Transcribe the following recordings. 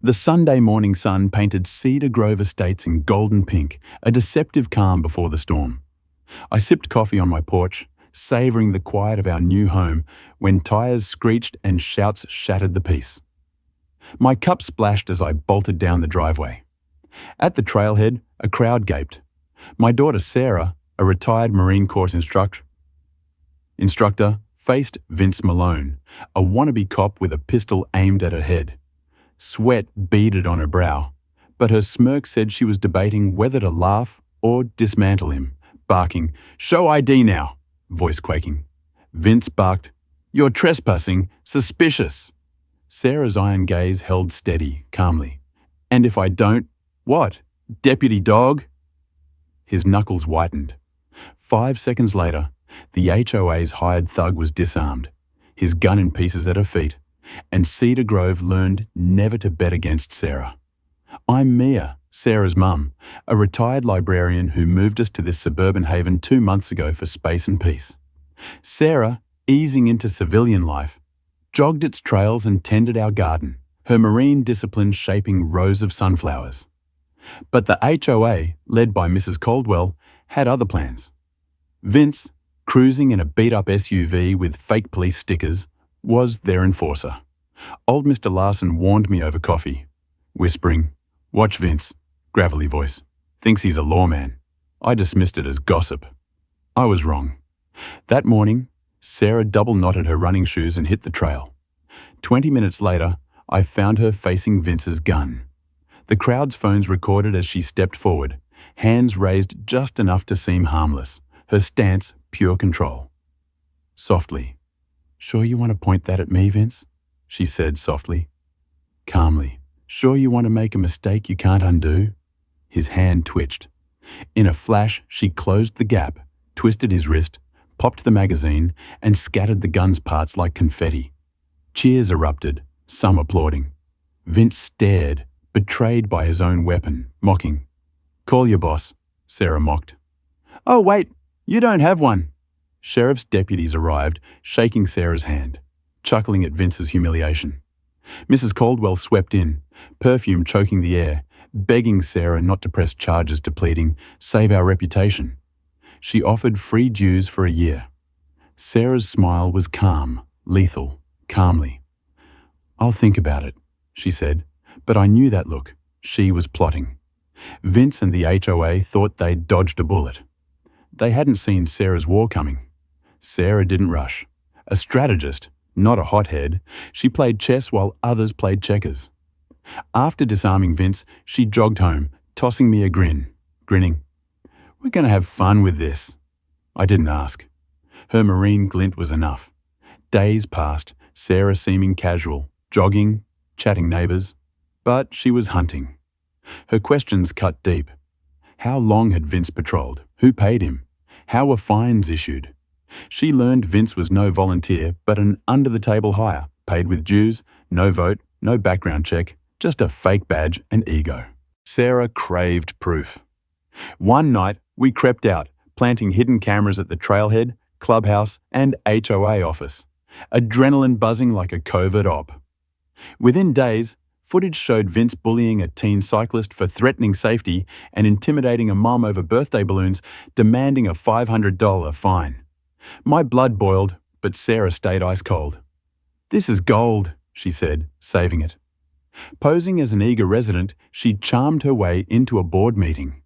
The Sunday morning sun painted Cedar Grove estates in golden pink, a deceptive calm before the storm. I sipped coffee on my porch, savouring the quiet of our new home, when tyres screeched and shouts shattered the peace. My cup splashed as I bolted down the driveway. At the trailhead, a crowd gaped. My daughter Sarah, a retired Marine Corps instructor, faced Vince Malone, a wannabe cop with a pistol aimed at her head. Sweat beaded on her brow, but her smirk said she was debating whether to laugh or dismantle him, barking, "Show ID now," voice quaking. Vince barked, "You're trespassing, suspicious." Sarah's iron gaze held steady, calmly. "And if I don't, what? Deputy dog?" His knuckles whitened. 5 seconds later, the HOA's hired thug was disarmed, his gun in pieces at her feet, and Cedar Grove learned never to bet against Sarah. I'm Mia, Sarah's mum, a retired librarian who moved us to this suburban haven 2 months ago for space and peace. Sarah, easing into civilian life, jogged its trails and tended our garden, her marine discipline shaping rows of sunflowers. But the HOA, led by Mrs. Caldwell, had other plans. Vince, cruising in a beat-up SUV with fake police stickers, was their enforcer. Old Mr. Larson warned me over coffee, whispering, "Watch Vince," gravelly voice. "Thinks he's a lawman." I dismissed it as gossip. I was wrong. That morning, Sarah double-knotted her running shoes and hit the trail. 20 minutes later, I found her facing Vince's gun. The crowd's phones recorded as she stepped forward, hands raised just enough to seem harmless, her stance pure control. Softly, "Sure you want to point that at me, Vince?" she said softly. Calmly, "Sure you want to make a mistake you can't undo?" His hand twitched. In a flash, she closed the gap, twisted his wrist, popped the magazine, and scattered the gun's parts like confetti. Cheers erupted, some applauding. Vince stared, betrayed by his own weapon, mocking. "Call your boss," Sarah mocked. "Oh, wait, you don't have one." Sheriff's deputies arrived, shaking Sarah's hand, chuckling at Vince's humiliation. Mrs. Caldwell swept in, perfume choking the air, begging Sarah not to press charges, to pleading, "Save our reputation." She offered free dues for a year. Sarah's smile was calm, lethal, calmly. "I'll think about it," she said, but I knew that look. She was plotting. Vince and the HOA thought they'd dodged a bullet. They hadn't seen Sarah's war coming. Sarah didn't rush. A strategist, not a hothead, she played chess while others played checkers. After disarming Vince, she jogged home, tossing me a grinning. "We're going to have fun with this." I didn't ask. Her marine glint was enough. Days passed, Sarah seeming casual, jogging, chatting neighbours, but she was hunting. Her questions cut deep. How long had Vince patrolled? Who paid him? How were fines issued? She learned Vince was no volunteer, but an under-the-table hire, paid with dues, no vote, no background check, just a fake badge and ego. Sarah craved proof. One night, we crept out, planting hidden cameras at the trailhead, clubhouse, and HOA office. Adrenaline buzzing like a covert op. Within days, footage showed Vince bullying a teen cyclist for threatening safety and intimidating a mom over birthday balloons, demanding a $500 fine. My blood boiled, but Sarah stayed ice cold. "This is gold," she said, saving it. Posing as an eager resident, she charmed her way into a board meeting.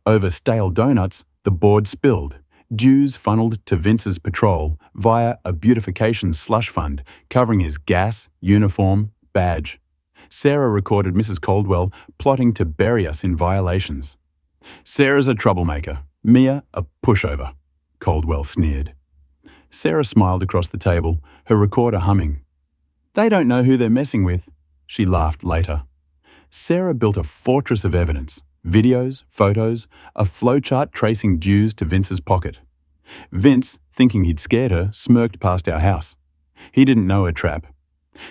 Over stale donuts, the board spilled, dues funneled to Vince's patrol via a beautification slush fund covering his gas, uniform, badge. Sarah recorded Mrs. Caldwell plotting to bury us in violations. "Sarah's a troublemaker, Mia a pushover," Caldwell sneered. Sarah smiled across the table, her recorder humming. "They don't know who they're messing with," she laughed later. Sarah built a fortress of evidence, videos, photos, a flowchart tracing dues to Vince's pocket. Vince, thinking he'd scared her, smirked past our house. He didn't know her trap.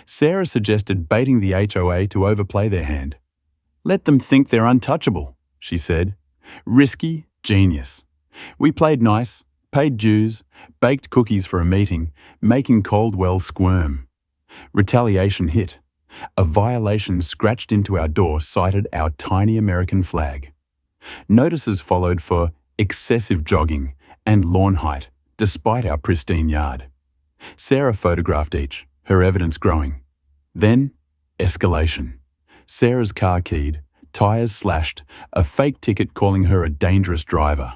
Sarah suggested baiting the HOA to overplay their hand. "Let them think they're untouchable," she said. Risky, genius. We played nice, paid dues, baked cookies for a meeting, making Caldwell squirm. Retaliation hit. A violation scratched into our door cited our tiny American flag. Notices followed for excessive jogging and lawn height, despite our pristine yard. Sarah photographed each, her evidence growing. Then, escalation. Sarah's car keyed, tyres slashed, a fake ticket calling her a dangerous driver.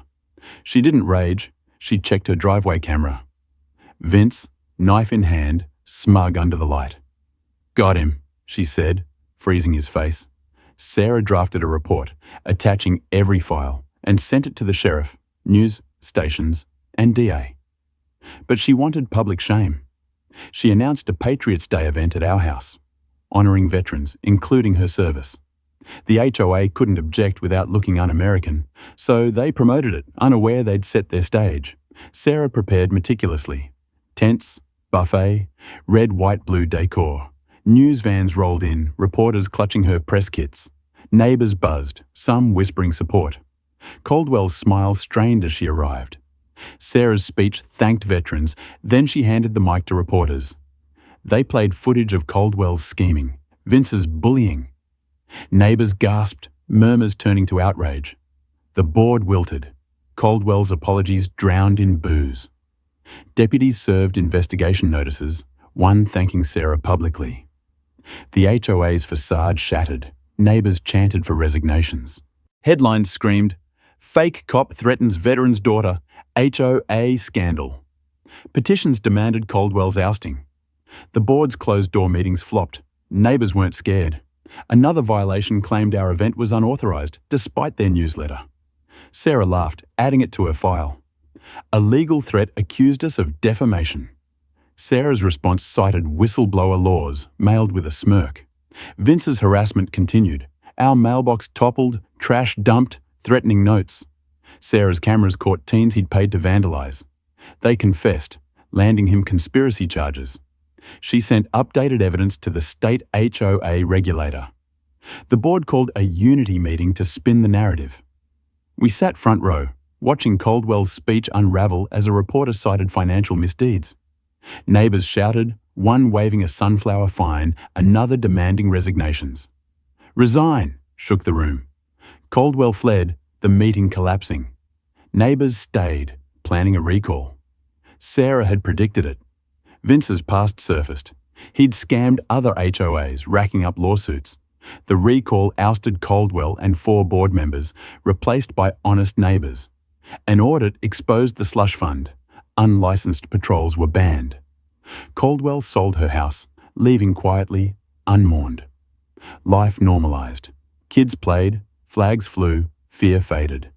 She didn't rage, she checked her driveway camera. Vince, knife in hand, smug under the light. "Got him," she said, freezing his face. Sarah drafted a report, attaching every file, and sent it to the sheriff, news stations, and DA. But she wanted public shame. She announced a Patriots' Day event at our house, honouring veterans, including her service. The HOA couldn't object without looking un-American, so they promoted it, unaware they'd set their stage. Sarah prepared meticulously. Tents, buffet, red, white, blue decor. News vans rolled in, reporters clutching her press kits. Neighbours buzzed, some whispering support. Caldwell's smile strained as she arrived. Sarah's speech thanked veterans, then she handed the mic to reporters. They played footage of Caldwell's scheming, Vince's bullying. Neighbours gasped, murmurs turning to outrage. The board wilted. Caldwell's apologies drowned in boos. Deputies served investigation notices, one thanking Sarah publicly. The HOA's facade shattered. Neighbours chanted for resignations. Headlines screamed, "Fake cop threatens veteran's daughter, HOA scandal." Petitions demanded Caldwell's ousting. The board's closed-door meetings flopped. Neighbours weren't scared. Another violation claimed our event was unauthorised, despite their newsletter. Sarah laughed, adding it to her file. A legal threat accused us of defamation. Sarah's response cited whistleblower laws, mailed with a smirk. Vince's harassment continued. Our mailbox toppled, trash dumped, threatening notes. Sarah's cameras caught teens he'd paid to vandalise. They confessed, landing him conspiracy charges. She sent updated evidence to the state HOA regulator. The board called a unity meeting to spin the narrative. We sat front row, watching Caldwell's speech unravel as a reporter cited financial misdeeds. Neighbours shouted, one waving a sunflower fine, another demanding resignations. "Resign!" shook the room. Caldwell fled, the meeting collapsing. Neighbours stayed, planning a recall. Sarah had predicted it. Vince's past surfaced. He'd scammed other HOAs, racking up lawsuits. The recall ousted Caldwell and 4 board members, replaced by honest neighbours. An audit exposed the slush fund. Unlicensed patrols were banned. Caldwell sold her house, leaving quietly, unmourned. Life normalised. Kids played, flags flew, fear faded.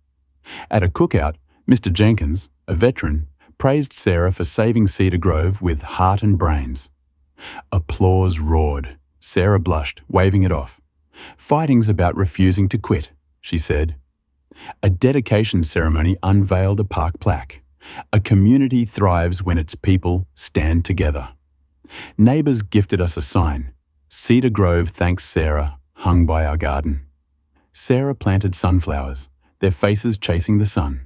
At a cookout, Mr. Jenkins, a veteran, praised Sarah for saving Cedar Grove with heart and brains. Applause roared. Sarah blushed, waving it off. "Fighting's about refusing to quit," she said. A dedication ceremony unveiled a park plaque. A community thrives when its people stand together. Neighbours gifted us a sign. Cedar Grove thanks Sarah, hung by our garden. Sarah planted sunflowers, their faces chasing the sun.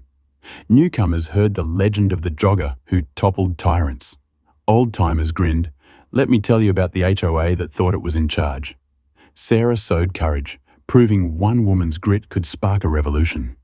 Newcomers heard the legend of the jogger who toppled tyrants. Old-timers grinned, "Let me tell you about the HOA that thought it was in charge." Sarah sowed courage, proving one woman's grit could spark a revolution.